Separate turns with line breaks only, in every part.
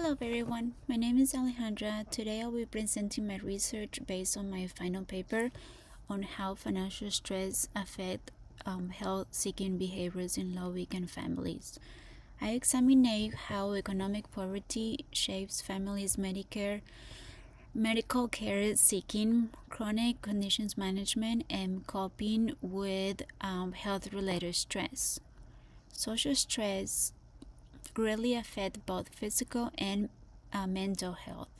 Hello everyone, my name is Alejandra. Today I will be presenting my research based on my final paper on how financial stress affect health-seeking behaviors in low-income families. I examined how economic poverty shapes families' medical care seeking, chronic conditions management, and coping with health-related stress. Social stress greatly affect both physical and mental health.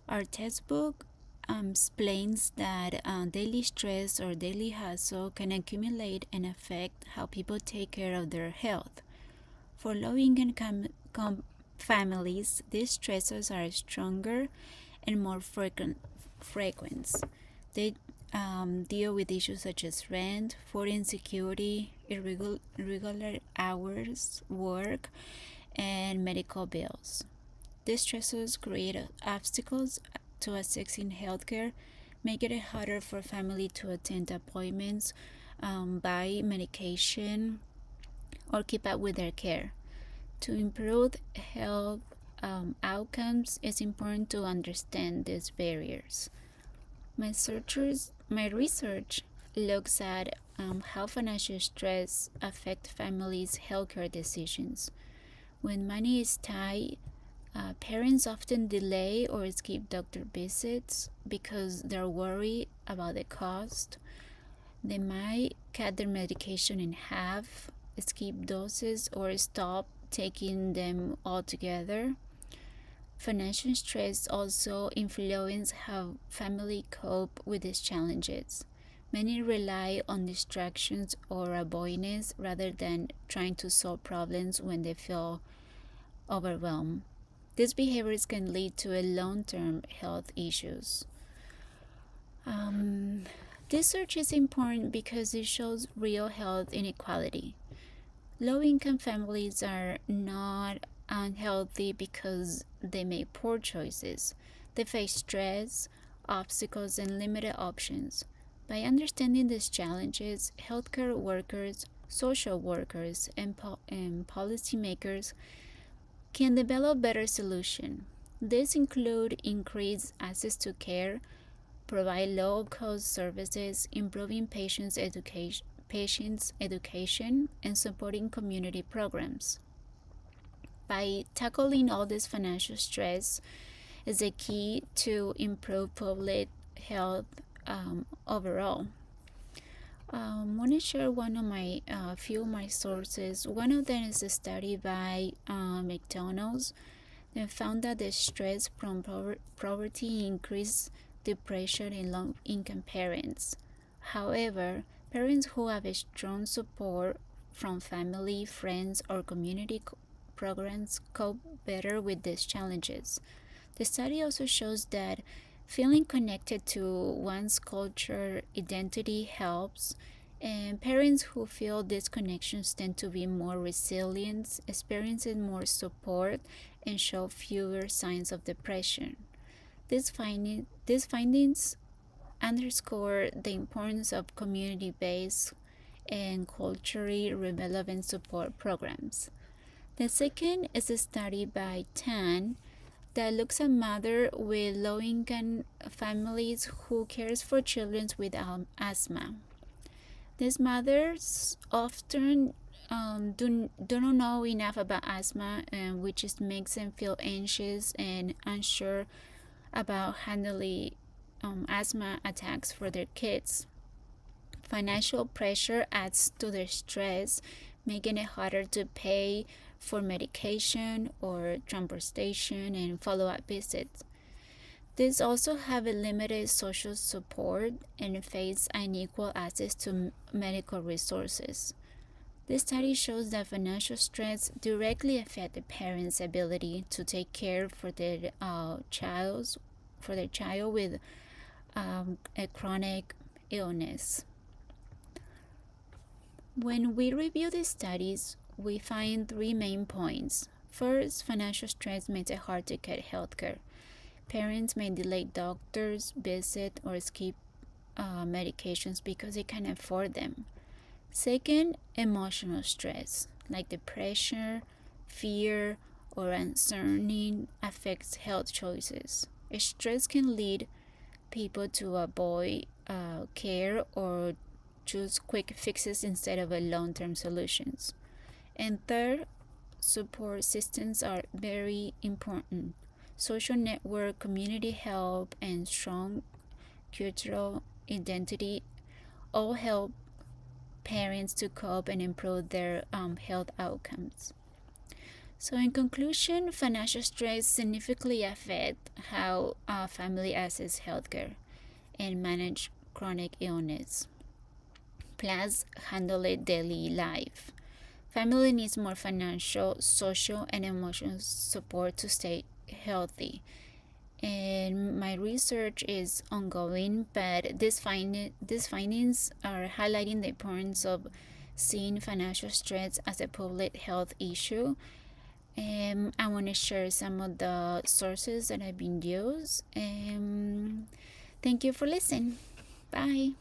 Our textbook explains that daily stress or daily hustle can accumulate and affect how people take care of their health. For low-income families, these stressors are stronger and more frequent. They deal with issues such as rent, food insecurity, irregular hours work, and medical bills. These stressors create obstacles to accessing healthcare, making it harder for family to attend appointments, buy medication, or keep up with their care. To improve health outcomes, it's important to understand these barriers. My research looks at how financial stress affects families' healthcare decisions. When money is tight, parents often delay or skip doctor visits because they're worried about the cost. They might cut their medication in half, skip doses, or stop taking them altogether. Financial stress also influences how families cope with these challenges. Many rely on distractions or avoidance rather than trying to solve problems when they feel overwhelmed. These behaviors can lead to long-term health issues. This research is important because it shows real health inequality. Low-income families are not unhealthy because they make poor choices. They face stress, obstacles, and limited options. By understanding these challenges, healthcare workers, social workers, and policymakers can develop better solutions. These include increased access to care, provide low-cost services, improving patients' education, and supporting community programs. By tackling all this financial stress is a key to improve public health overall. I want to share one of my few of my sources. One of them is a study by McDonald's that found that the stress from poverty increased depression in low-income parents. However, parents who have a strong support from family, friends, or community programs cope better with these challenges. The study also shows that feeling connected to one's culture identity helps, and parents who feel these connections tend to be more resilient, experiencing more support, and show fewer signs of depression. These findings underscore the importance of community-based and culturally relevant support programs. The second is a study by Tan that looks at mother with low-income families who cares for children with asthma. These mothers often don't know enough about asthma, which makes them feel anxious and unsure about handling asthma attacks for their kids. Financial pressure adds to their stress, making it harder to pay for medication or transportation and follow-up visits. These also have a limited social support and face unequal access to medical resources. This study shows that financial stress directly affects the parents' ability to take care for their child with a chronic illness. When we review these studies, we find three main points. First, financial stress makes it hard to get healthcare. Parents may delay doctors' visits or skip medications because they can't afford them. Second, emotional stress like depression, fear, or uncertainty affects health choices. Stress can lead people to avoid care or choose quick fixes instead of a long-term solutions. And third, support systems are very important. Social network, community help, and strong cultural identity all help parents to cope and improve their health outcomes. So, in conclusion, financial stress significantly affects how a family access healthcare and manage chronic illness, plus handle it daily life. Family needs more financial, social, and emotional support to stay healthy. And my research is ongoing, but these findings are highlighting the importance of seeing financial stress as a public health issue. I want to share some of the sources that have been used. Thank you for listening. Bye.